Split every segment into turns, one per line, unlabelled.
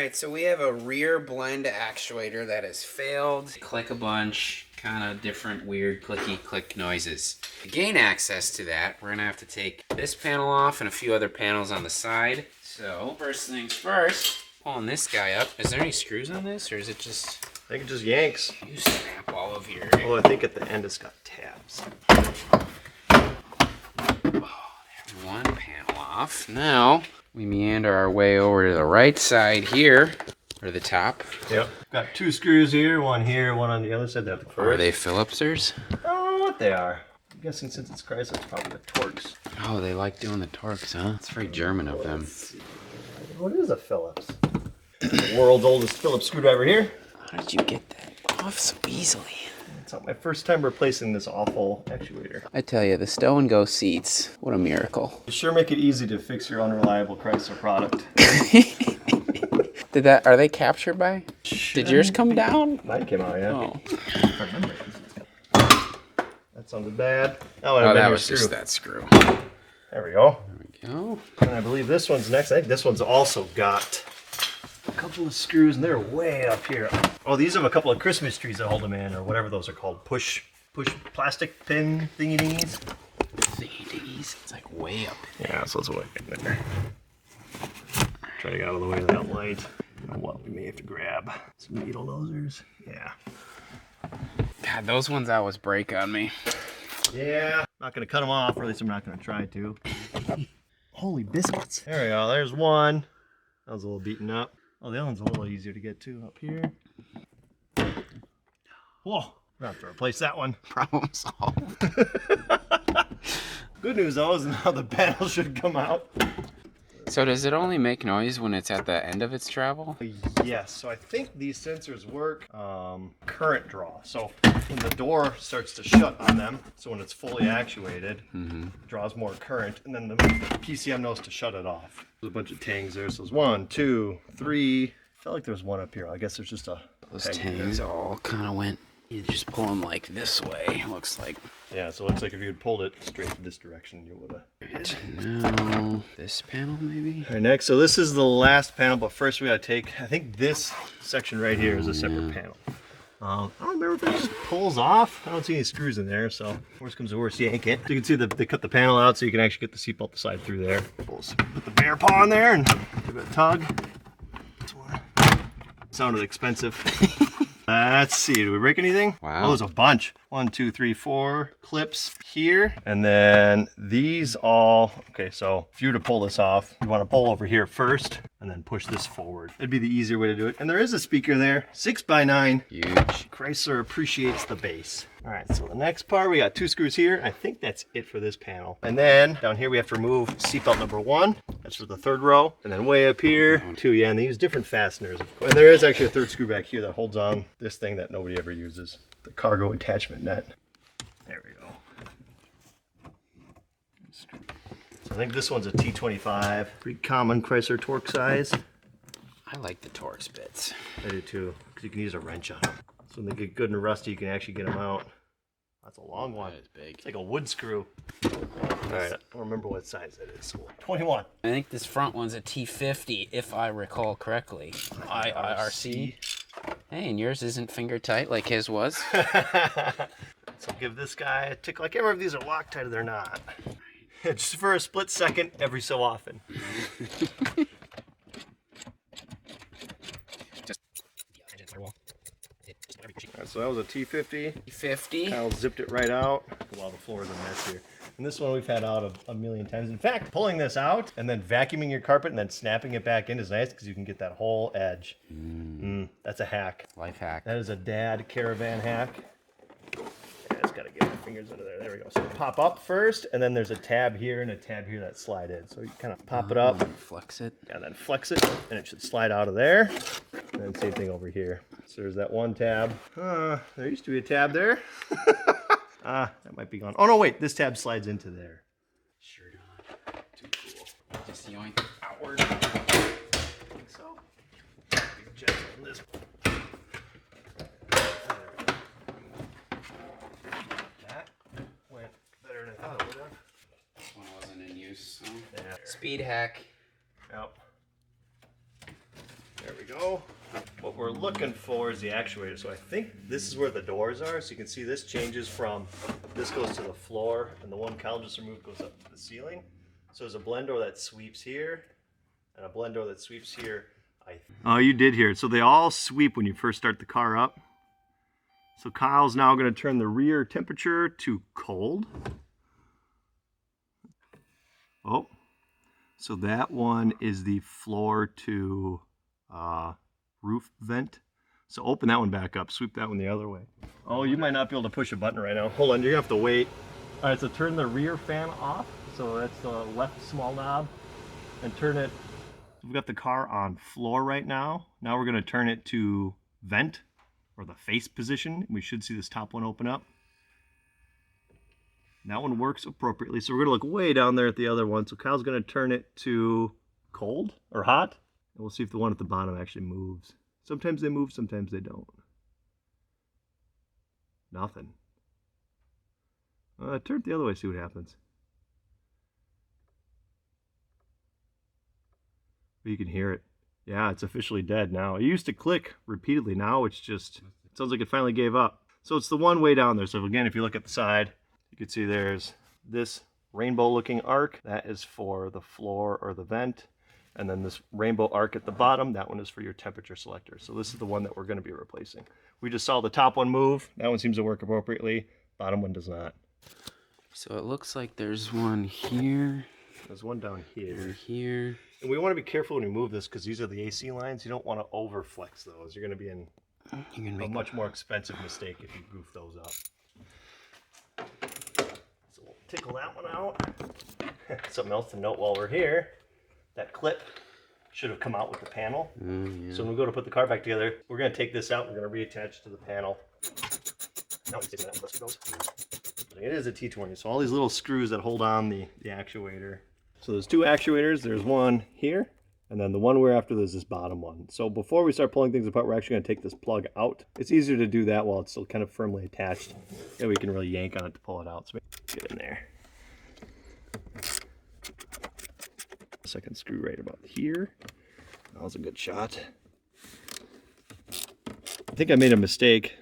Alright, so we have a rear blend actuator that has failed. Click a bunch, kind of different weird clicky click noises. To gain access to that, we're gonna have to take this panel off and a few other panels on the side. So, first things first, pulling this guy up. Is there any screws on this, or is it just...
I think it just yanks.
You snap all of your...
Oh, I think at the end it's got tabs.
One panel off. Now, we meander our way over to the right side here, or the top.
Yep. Got two screws here, one on the other side. That's the first.
Are they Phillipsers?
I don't know what they are. I'm guessing since it's Chrysler, it's probably the Torx.
Oh, they like doing the Torx, huh? It's very German of them.
What is a Phillips? The world's oldest Phillips screwdriver here.
How did you get that off so easily?
It's not my first time replacing this awful actuator.
I tell you, the Stow and Go seats, what a miracle.
You sure make it easy to fix your unreliable Chrysler product.
Are they captured by? Did yours come down?
Mine came out, yeah.
Oh.
I remember. That sounded bad.
Oh, that was just that screw.
There we go.
There we go.
And I believe this one's next. I think this one's also got a couple of screws, and they're way up here. Oh, these have a couple of Christmas trees that hold them in, or whatever those are called. Push plastic pin thingy-dingies.
Thingy-dingies. It's like way up.
Yeah, so it's way in there. Try to get out of the way of that light. You know what? We may have to grab some needle nosers. Yeah.
God, those ones always break on me.
Yeah. Not gonna cut them off, or at least I'm not gonna try to. Holy biscuits. There we go. There's one. That was a little beaten up. Oh, the other one's a little easier to get to up here. Whoa. We're gonna have to replace that one.
Problem solved.
Good news though is now the panel should come out.
So does it only make noise when it's at the end of its travel?
Yes, so I think these sensors work current draw. So when the door starts to shut on them, so when it's fully actuated, it draws more current, and then the PCM knows to shut it off. There's a bunch of tangs there, so there's 1, 2, 3. I felt like there's one up here. I guess there's just a...
Those tangs all kind of went, you just pull them like this way, looks like.
Yeah, so it looks like if you had pulled it straight to this direction, you would have.
Now, this panel maybe?
All right, next, so this is the last panel, but first we gotta take, I think this section right here is a separate panel. I don't remember if it just pulls off. I don't see any screws in there, so worst comes to worst, yank it. So you can see they cut the panel out so you can actually get the seatbelt to slide through there. Put the bear paw in there and give it a tug. Sounded expensive. Let's see, did we break anything?
Wow.
Oh, there's a bunch. 1, 2, 3, 4 clips here. And then these all, okay, so if you were to pull this off, you want to pull over here first and then push this forward. It'd be the easier way to do it. And there is a speaker there, 6x9.
Huge.
Chrysler appreciates the bass. All right, so the next part, we got 2 screws here. I think that's it for this panel. And then down here, we have to remove seatbelt number 1. That's for the 3rd row. And then way up here, 2, yeah, and they use different fasteners. And there is actually a 3rd screw back here that holds on this thing that nobody ever uses, the cargo attachment net. There we go. So I think this one's a T25. Pretty common Chrysler Torx size.
I like the Torx bits.
I do too, because you can use a wrench on them. So when they get good and rusty, you can actually get them out. That's a long one.
That is big.
It's like a wood screw. All right, I don't remember what size that is. 21.
I think this front one's a T50, if I recall correctly. IRC. Hey, and yours isn't finger tight like his was.
So give this guy a tickle. I can't remember if these are Loctite or they're not. Just for a split second every so often. Right, so that was a T50.
T50.
Kyle zipped it right out. Wow, the floor is a mess here. And this one we've had out a million times. In fact, pulling this out and then vacuuming your carpet and then snapping it back in is nice because you can get that whole edge. That's a hack.
Life hack.
That is a dad caravan hack. I just gotta get my fingers under there. There we go. So pop up first, and then there's a tab here and a tab here that slide in. So you kind of pop it up.
Flex it.
And then flex it, and it should slide out of there. And then same thing over here. So there's that one tab. There used to be a tab there. That might be gone. Oh no, wait, this tab slides into there.
Sure not. Too cool. Just yoink outward.
I think so. Gentle on this. That went better than I thought it would have.
This one wasn't in use. So.
Yeah.
Speed hack.
Yep. There we go. What we're looking for is the actuator. So I think this is where the doors are. So you can see this changes from, this goes to the floor, and the one Kyle just removed goes up to the ceiling. So there's a blend door that sweeps here, and a blend door that sweeps here. Oh, you did hear it. So they all sweep when you first start the car up. So Kyle's now going to turn the rear temperature to cold. Oh, so that one is the floor to roof vent. So open that one back up, sweep that one the other way. Oh, you might not be able to push a button right now. Hold on, you're gonna have to wait. All right, so turn the rear fan off. So that's the left small knob, and turn it. We've got the car on floor right now. Now we're gonna turn it to vent, or the face position. We should see this top one open up. That one works appropriately. So we're gonna look way down there at the other one. So Kyle's gonna turn it to cold or hot. And we'll see if the one at the bottom actually moves. Sometimes they move, sometimes they don't. Nothing. Turn it the other way, see what happens. You can hear it. Yeah, it's officially dead now. It used to click repeatedly. Now it's just, it sounds like it finally gave up. So it's the one way down there. So again, if you look at the side, you can see there's this rainbow looking arc. That is for the floor or the vent. And then this rainbow arc at the bottom, that one is for your temperature selector. So this is the one that we're going to be replacing. We just saw the top one move. That one seems to work appropriately. Bottom one does not.
So it looks like there's one here.
There's one down here.
And here.
And we want to be careful when we move this because these are the AC lines. You don't want to overflex those. You're going to be in a much more expensive mistake if you goof those up. So we'll tickle that one out. Something else to note while we're here. That clip should have come out with the panel. Yeah. So when we go to put the car back together, we're going to take this out. We're going to reattach it to the panel. Now we take that out. It is a T20, so all these little screws that hold on the actuator. So there's two actuators. There's one here, and then the one we're after is this bottom one. So before we start pulling things apart, we're actually going to take this plug out. It's easier to do that while it's still kind of firmly attached. Yeah, we can really yank on it to pull it out. So get in there. Second screw right about here. That was a good shot. I think I made a mistake.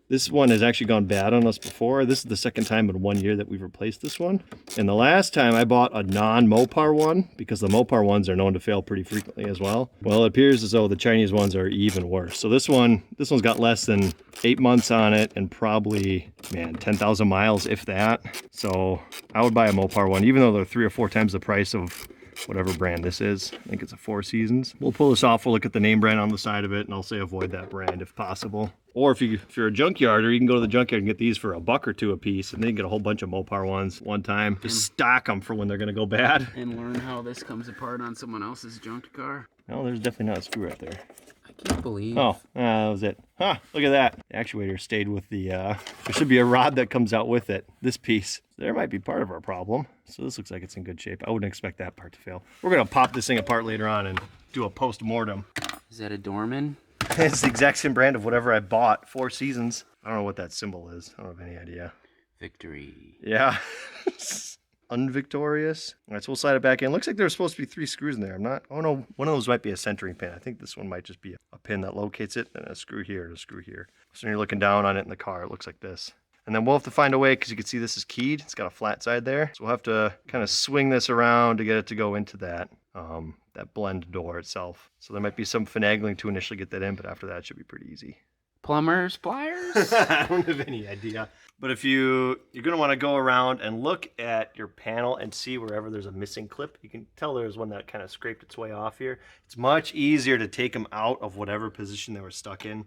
This one has actually gone bad on us before. This is the second time in 1 year that we've replaced this one. And the last time I bought a non-Mopar one, because the Mopar ones are known to fail pretty frequently as well. Well, it appears as though the Chinese ones are even worse. So this one's got less than 8 months on it and probably, man, 10,000 miles, if that. So I would buy a Mopar one, even though they're 3 or 4 times the price of whatever brand this is. I think it's a Four Seasons. We'll pull this off, we'll look at the name brand on the side of it, and I'll say avoid that brand if possible. Or if you're a junkyarder, you can go to the junkyard and get these for $1 or $2 a piece, and then you get a whole bunch of Mopar ones one time. Just stock them for when they're gonna go bad.
And learn how this comes apart on someone else's junk car.
No, there's definitely not a screw right there.
I can't believe.
Oh, that was it. Huh, look at that. The actuator stayed with the, there should be a rod that comes out with it. This piece. There might be part of our problem. So this looks like it's in good shape. I wouldn't expect that part to fail. We're gonna pop this thing apart later on and do a post-mortem.
Is that a Dorman?
It's the exact same brand of whatever I bought, Four Seasons. I don't know what that symbol is. I don't have any idea.
Victory.
Yeah. Unvictorious. All right, so we'll slide it back in. Looks like there's supposed to be 3 screws in there. I'm not, oh no, one of those might be a centering pin. I think this one might just be a pin that locates it, and a screw here and a screw here. So when you're looking down on it in the car, it looks like this. And then we'll have to find a way, because you can see this is keyed. It's got a flat side there. So we'll have to kind of swing this around to get it to go into that, that blend door itself. So there might be some finagling to initially get that in, but after that it should be pretty easy.
Plumbers, pliers?
I don't have any idea. But if you're going to want to go around and look at your panel and see wherever there's a missing clip, you can tell there's one that kind of scraped its way off here. It's much easier to take them out of whatever position they were stuck in,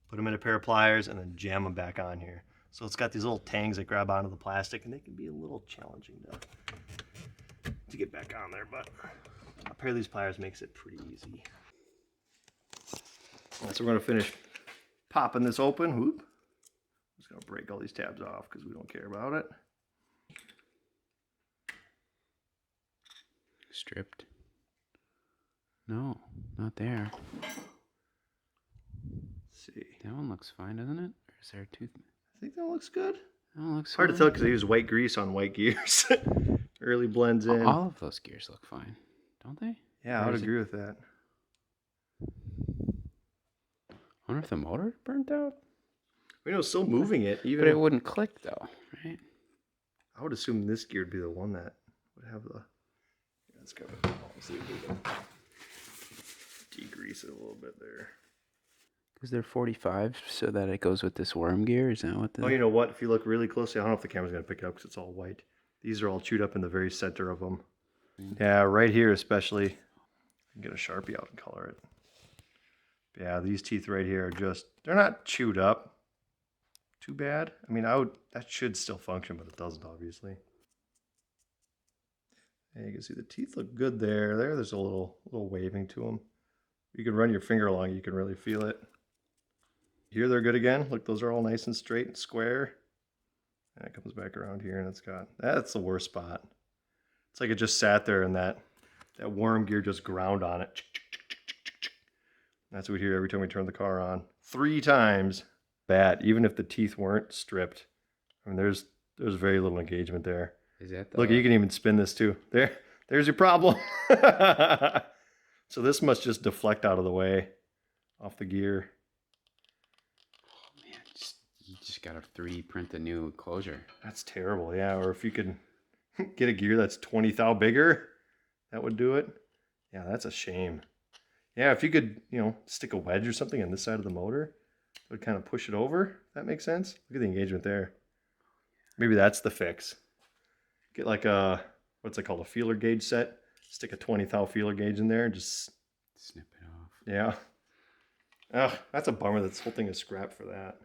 put them in a pair of pliers, and then jam them back on here. So it's got these little tangs that grab onto the plastic, and they can be a little challenging to get back on there, but a pair of these pliers makes it pretty easy. All right, so we're going to finish popping this open. Whoop. I'm just going to break all these tabs off because we don't care about it.
Stripped. No, not there.
Let's see.
That one looks fine, doesn't it? Or is there a tooth?
I think that looks good.
That looks
It's hard to tell because I use white grease on white gears. Really blends in.
All of those gears look fine, don't they?
Yeah, I would agree with that.
wonder if the motor burnt out?
We know, still moving it, even.
But it wouldn't click though, right?
I would assume this gear would be the one that would have the. Let's go. See if we can degrease it a little bit there.
Was there 45 so that it goes with this worm gear? Is that what the...
Oh, you know what? If you look really closely, I don't know if the camera's going to pick it up because it's all white. These are all chewed up in the very center of them. Yeah, right here especially. I can get a Sharpie out and color it. Yeah, these teeth right here are just, they're not chewed up too bad. I mean, that should still function, but it doesn't, obviously. And you can see the teeth look good there. There's a little waving to them. You can run your finger along, you can really feel it. Here they're good again. Look, those are all nice and straight and square. And it comes back around here, and that's the worst spot. It's like it just sat there and that worm gear just ground on it. That's what we hear every time we turn the car on. 3 times. Bad, even if the teeth weren't stripped. I mean, there's very little engagement there.
Is that the...
Look, you can even spin this too. There's your problem. So this must just deflect out of the way off the gear.
Oh man, you just gotta 3D print a new closure.
That's terrible, yeah. Or if you could get a gear that's 20 thou bigger, that would do it. Yeah, that's a shame. Yeah, if you could, stick a wedge or something on this side of the motor, it would kind of push it over. That makes sense. Look at the engagement there. Maybe that's the fix. Get like what's it called, a feeler gauge set. Stick a 20 thou feeler gauge in there and just
snip it off.
Yeah. Oh, that's a bummer. This whole thing is scrap for that.